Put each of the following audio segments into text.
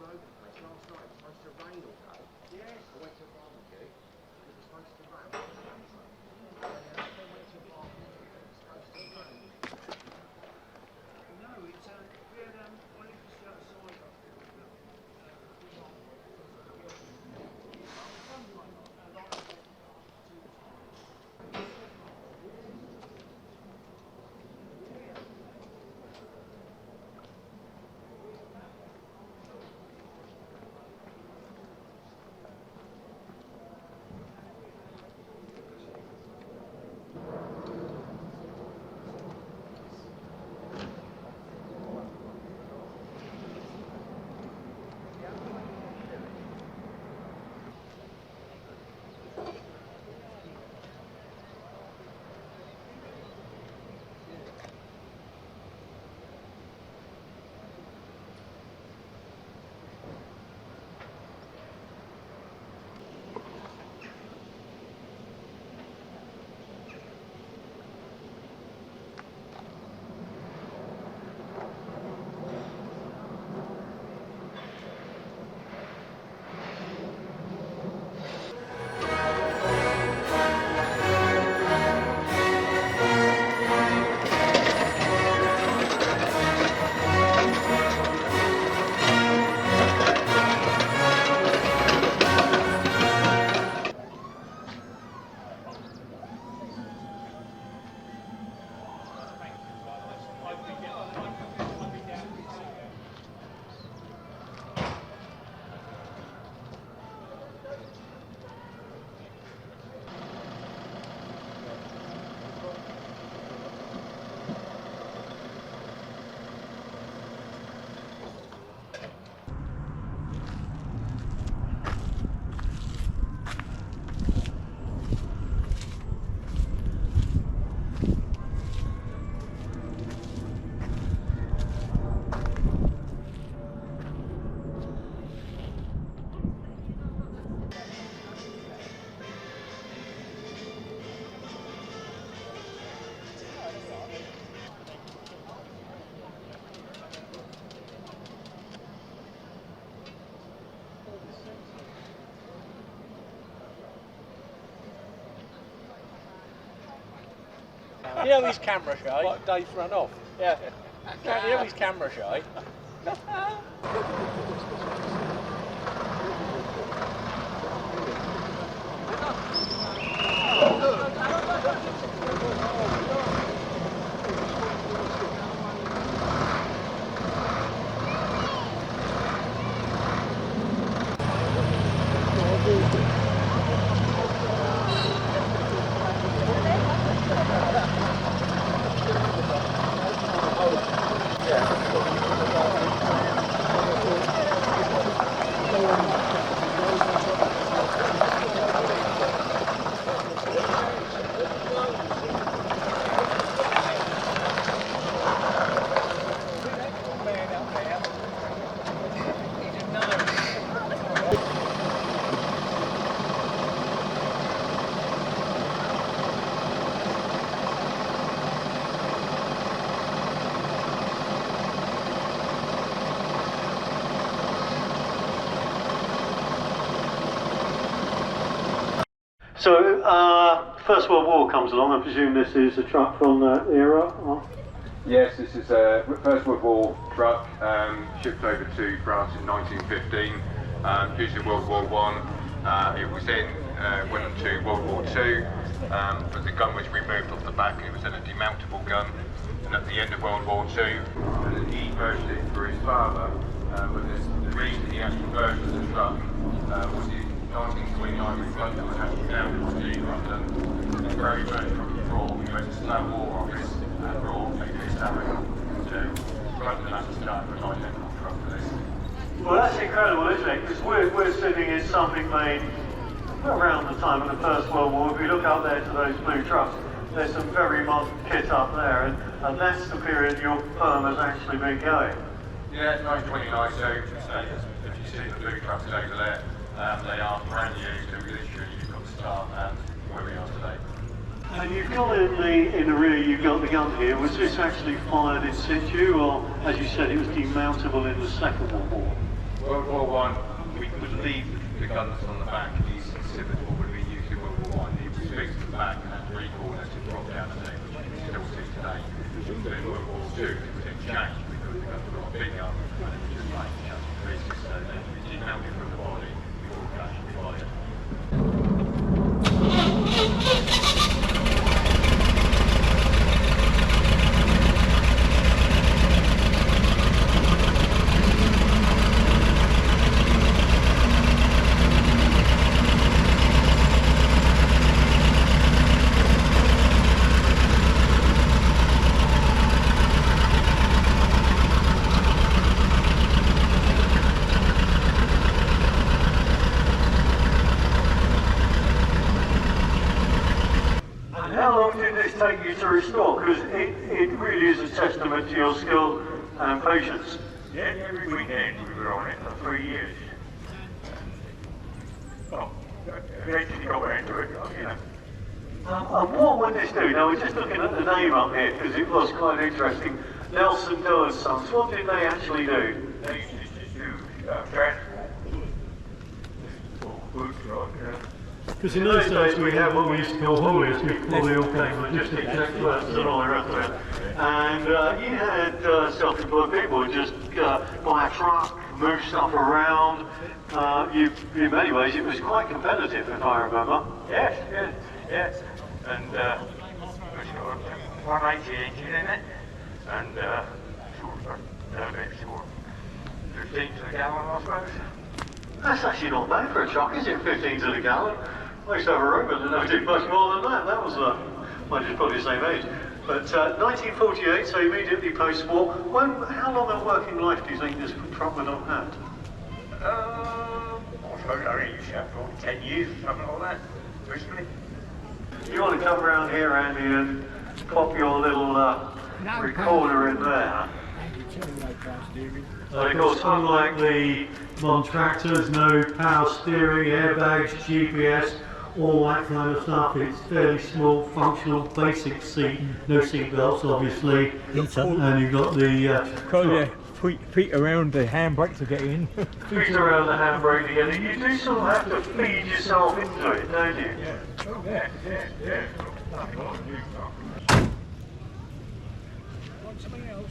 open place last night. It was supposed to rain all day. Yes. I went to a barbecue. It was supposed to rain. I went to a barbecue. It was supposed to rain. No, it's we had I lived just outside of You know he's camera shy. Like Dave's run off. Yeah. You know he's camera shy. So, First World War comes along. I presume this is a truck from that era? Or? Yes, this is a First World War truck shipped over to France in 1915 due to World War I. It was then went into World War II, but the gun was removed off the back. It was then a demountable gun, and at the end of World War II, he purchased it for his father, but the reason he actually purchased the truck was his 1929 replacement was actually down in London, and very much from the floor. We went to Slough War Office and brought a list out to London as a start for an identical truck for this. Well, that's incredible, isn't it? Because we're sitting in something made around the time of the First World War. If we look up there to those blue trucks, there's some very modern kit up there, and that's the period your firm has actually been going. Yeah, it's 1929, so if you see the blue trucks over there, they are brand new, so we literally you've got the start and where we are today. And you've got in the rear, you've got the gun here. Was this actually fired in situ, or as you said, it was demountable in the Second World War? World War One, we would leave the guns on the back. These exhibit what would be used in World War One. It was fixed to the back and had three corners to drop down the neck, which you still see today. But in World War Two, it was in changed because the guns were bigger and it was just like chunky pieces. So they dismounted from the body before it actually fired. How long did this take you to restore? Because it really is a testament to your skill and patience. Yeah, every weekend we were on it for 3 years. Well, eventually got around to it, you know. And what would this do? Now we're just looking at the name up here because it was quite interesting. Nelson Doe and Sons. What did they actually do? They used to do transport. Food truck, Because in those days we had what we used to call haulers before they all became logistics experts and all the rest of it. And you had self-employed people who just buy a truck, move stuff around. In many ways it was quite competitive, if I remember. Yes. And there's got 180 engine in it, and sort of 15 to the gallon, I suppose. That's actually not bad for a truck, is it? 15 to the gallon. I used to have a Roman and I did much more than that. That was, mine is probably the same age. But 1948, so immediately post-war. How long a working life do you think this truck would have had? I suppose I used to have for 10 years, something like that, recently. You want to come around here, Andy, and pop your little recorder in there. And of course, unlike the modern tractors, no power steering, airbags, GPS, all that kind of stuff. It's fairly small, functional, basic seat, no seat belts, obviously. And you've got the feet around the handbrake to get in. feet around the handbrake to get in. You do sort of have to feed yourself into it, don't you? Yeah. Want something else?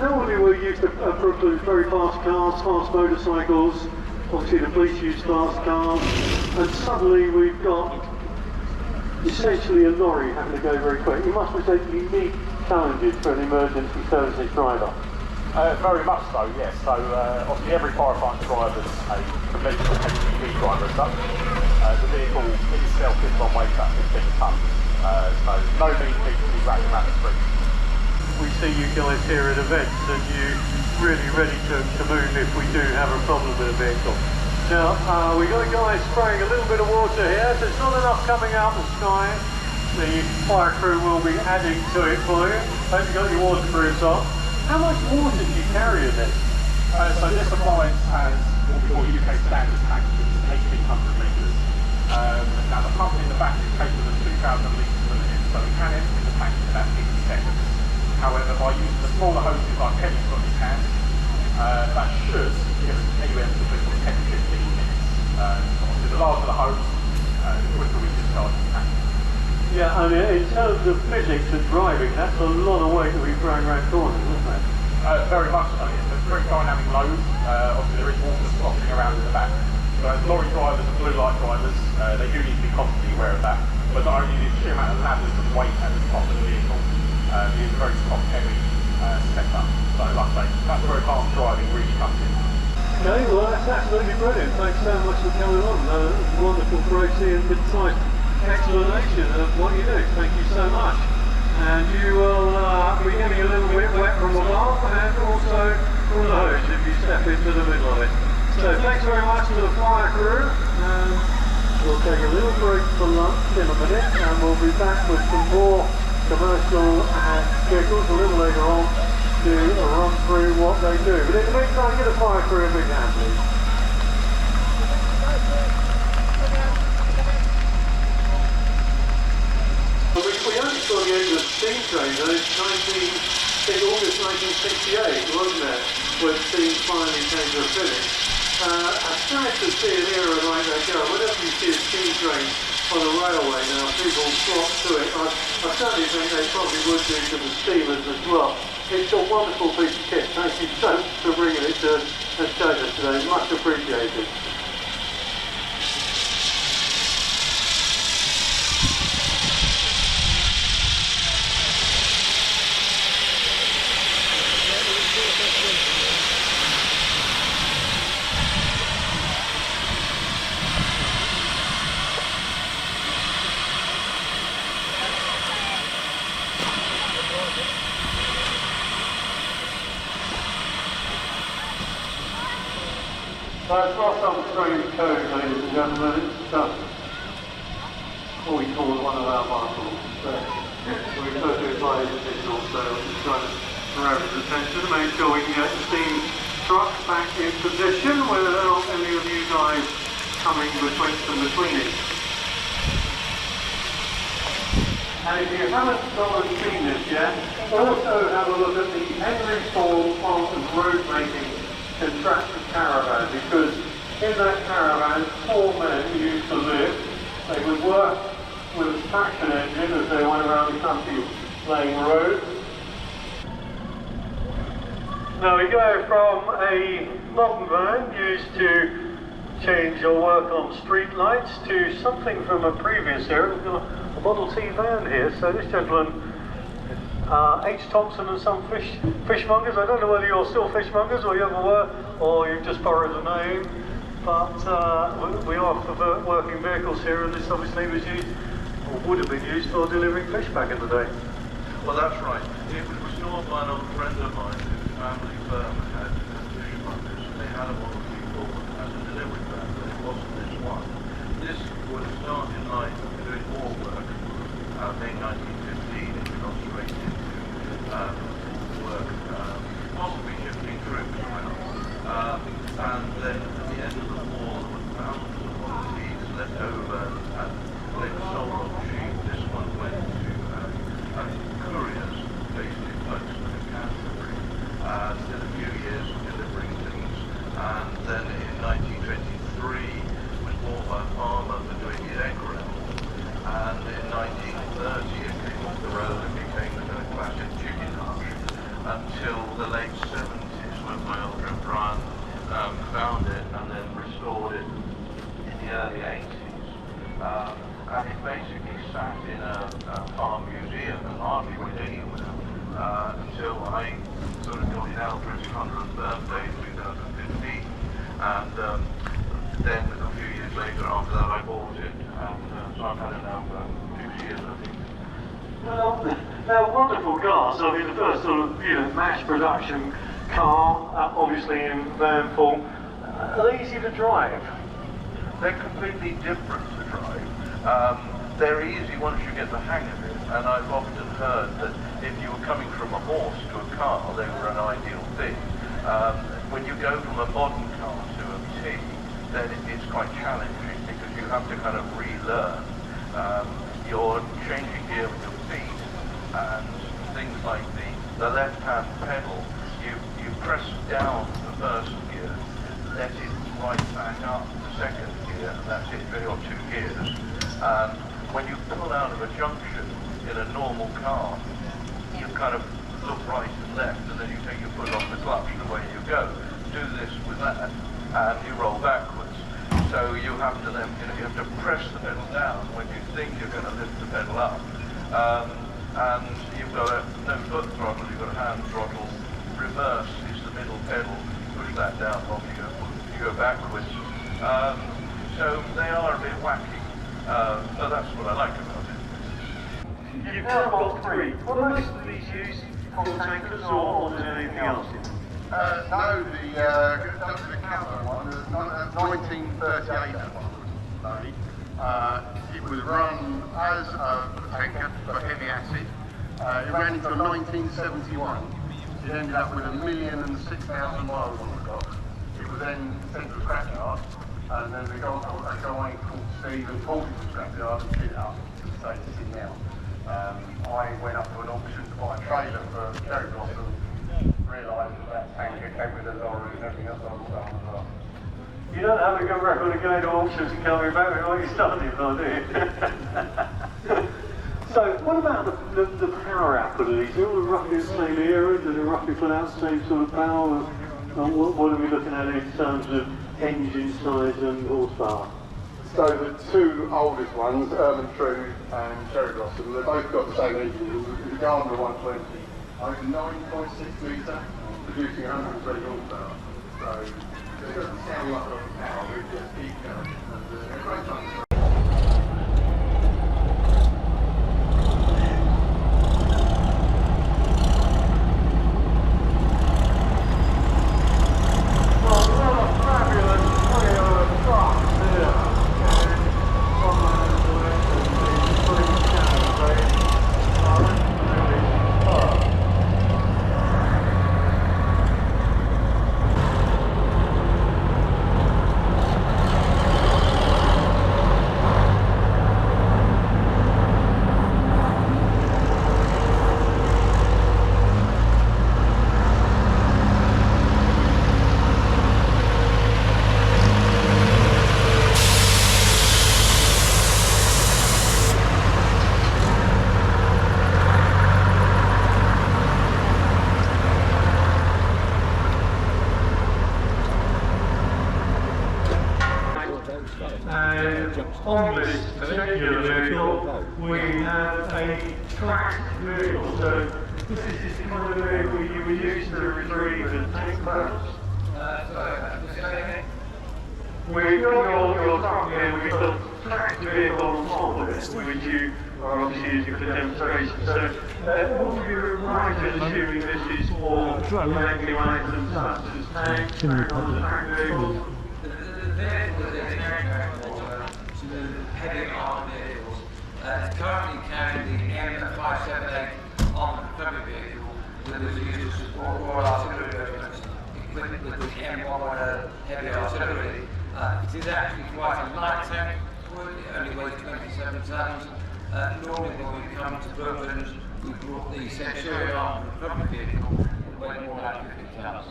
Normally we're used to Brooklands very fast cars, fast motorcycles, obviously the police use fast cars, and suddenly we've got essentially a lorry having to go very quick. You must present unique challenges for an emergency services driver. Very much so, yes. So obviously every firefighter driver is a conventional HGV driver as such. The vehicle in itself is on weight at 15 tonnes, so no means needs to be dragged around the street. We see you guys here at events and you're really ready to move if we do have a problem with a vehicle. Now, we've got a guy spraying a little bit of water here, so it's not enough coming out the sky. The fire crew will be adding to it for you. Hope you've got your waterproofs on. How much water do you carry in this? So this appliance has what we call UK standard tank, which is 1800 litres. Now the pump in the back is capable of 2,000 litres per minute, so we can empty the tank in about 50 seconds. However, by using the smaller hoses like Kevin's got in his hand, that should give us anywhere between 10 to 15 minutes. Obviously, the larger the hose, the quicker we discharge the tank. Yeah, and in terms of physics and driving, that's a lot of weight to be throwing around corners, isn't it? Very much so. It's a very dynamic load. Obviously there is water sloshing around in the back. So as lorry drivers and blue light drivers, they do need to be constantly aware of that. But not only the sheer amount of ladders and weight at the top of the vehicle, it is a very top heavy setup. So like I say, that's where advanced driving really comes in. Okay, well that's absolutely brilliant. Thanks so much for coming on. Wonderful Gracie and concise explanation of what you do. Thank you so much. And you will be getting a little bit wet from the bath and also from the hose if you step into the middle of it. So thanks very much to the fire crew. We'll take a little break for lunch in a minute and we'll be back with some more commercial and vehicles a little later on to run through what they do. But in the meantime, give the fire crew a big hand, please. We only saw the end of steam train in August 1968, wasn't it, when steam finally came to a finish. It's sad to see an era like that go. Whenever you see a steam train on a railway now, people flock to it. I certainly think they probably would do to the steamers as well. It's a wonderful piece of kit. Thank you so much for bringing it to us today. Much appreciated. So it's not some strange code, ladies and gentlemen, it's what we call one of our marshals. We refer to it by the digital, so we're just trying to grab his attention to make sure we can get the steam truck back in position without any of you guys coming betwixt and between it. And if you haven't gone and seen this yet, also have a look at the Henry Ford plant and road making contractor caravan, because in that caravan 4 men used to live. They would work with a traction engine as they went around the country laying roads. Now we go from a modern van used to change or work on street lights to something from a previous era. We've got a Model T van here, so this gentleman H. Thompson and some fishmongers. I don't know whether you're still fishmongers or you ever were, or you've just borrowed the name, but we offer working vehicles here, and this obviously was used, or would have been used, for delivering fish back in the day. Well, that's right. It was restored by an old friend of mine whose family firm had fishmongers. They had a Model T Ford as a delivery van, but it wasn't this one. This would start in life doing war work, May 1915, it got straight into work, possibly shifting troops around. And then at the end of the war, there were thousands of Model Ts left over, and they were sold on sheep. This one went to couriers based in Folkestone and Canterbury. Did a few years delivering things, and then in 1923 was bought by a farmer for doing his egg round. And in 1930 it came off the road and became a classic chicken hutch until the late 70s when my old friend Brian found it and then restored it in the early 80s. And it basically sat in a farm museum and hardly went anywhere until I sort of got it out for its 100th birthday in 2015. And then a few years later after that I bought it. So I've had it now for 6 years, I think. Well, they're wonderful cars. I mean, the first sort of, mass production car, obviously in van form. Are they easy to drive? They're completely different to drive. They're easy once you get the hang of it, and I've often heard that if you were coming from a horse to a car, they were an ideal thing. When you go from a modern car to a T, then it's quite challenging because you have to kind of relearn. You're changing gear with your feet, and things like the left-hand pedal, you press down the first gear, let it right back up the second gear, and that's it, or 2 gears. when you pull out of a junction in a normal car, you kind of look right and left, and then you take your foot off the clutch and away you go. Do this with that, and you roll backwards. So you have to then, you have to press the pedal down when you think you're going to lift the pedal up. And you've got a no foot throttle, you've got a hand throttle. Reverse is the middle pedal. Push that down off you go backwards. So they are a bit wacky, but that's what I like about it. You've now got three. What are most of these used? Coal tankers or is there anything else? No, the Capital one, the 1938 one, it was run as a tanker for heavy acid. It ran until 1971. It ended up with 1,006,000 miles on the clock. It was then sent to the scrapyard, and then a guy called Stephen pulled it to the scrapyard and fit it up to the state it's in now. I went up to an auction to buy a trailer for cherry blossom, realised that tanker came with a lorry and everything else on as well. You don't have a good record of going to auctions and coming back with what you started on, do you? So, what about the power output of these? Are all roughly the same era? Do they roughly put out the same sort of power? What are we looking at in terms of engine size and horsepower? So the two oldest ones, True and Cherry Blossom, they've both got the same engine. The Gardner 120, over 9.6 litre, producing 120 horsepower. So it doesn't sound like a lot of power, but it's just deep going. They're great times. On this particular vehicle, we have a tracked vehicle. So this is the kind of vehicle you would use to retrieve and take barrels. We've got your truck here, we've got a tracked vehicle on top of it, which you are obviously using for demonstration. So all of you are right in assuming this is for landing items such as tanks, barrels, tracked vehicles. Heavy armed vehicles. Currently carrying the M578 on the heavy vehicle that is used to support Royal Artillery regiments equipped with the M1 heavy artillery. It is actually quite a light tank, it only weighs 27 tons. Normally when we come to Brooklands, we brought the Centurion armed recovery vehicle that weighed more than 50 tons.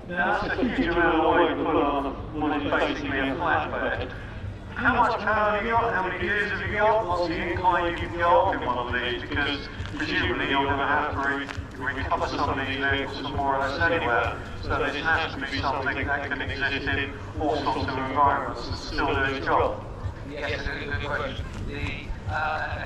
Now that's a huge amount of weight to put on what is basically a flatbed. How much power have you got? How many gears have you got? What's the incline you can go up in one of these? Because presumably you're going to have to recover some of these vehicles from more or less anywhere. So this has to be something that can exist in all sorts of environments and still do its job. Yes, that's a good question. The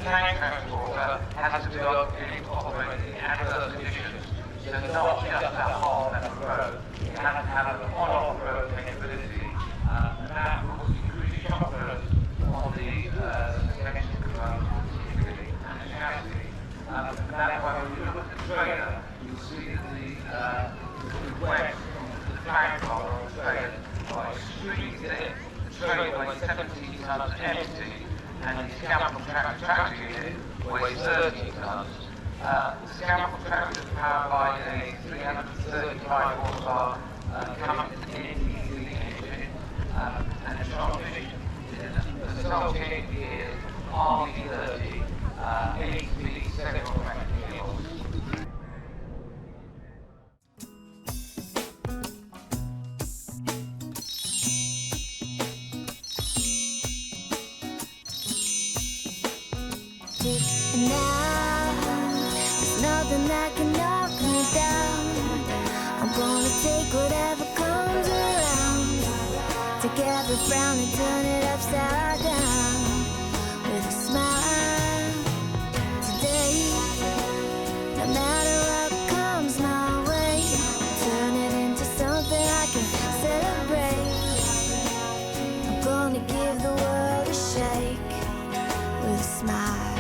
tank transporter has to be able to operate in adverse conditions. So not just a hard level road. It has to have an on-off road capability. And that will increase shock loads on the suspension control, particularly, and the chassis. And that's why when you look at the trailer, you'll see that the wedge from the flag collar of the trailer are extremely thick. The trailer weighs 17 tons empty, and the scaffold tractor unit weighs 30 tons. The scaffold tractor is powered by a 335 horsepower Cummins NT3 engine, and the transmission is a resulting is RB30 8-speed 7-track gearbox. And now, there's nothing that can knock me down. I'm gonna take whatever comes around. Take every frown and turn it upside down with a smile. Today, no matter what comes my way, turn it into something I can celebrate. I'm gonna give the world a shake with a smile.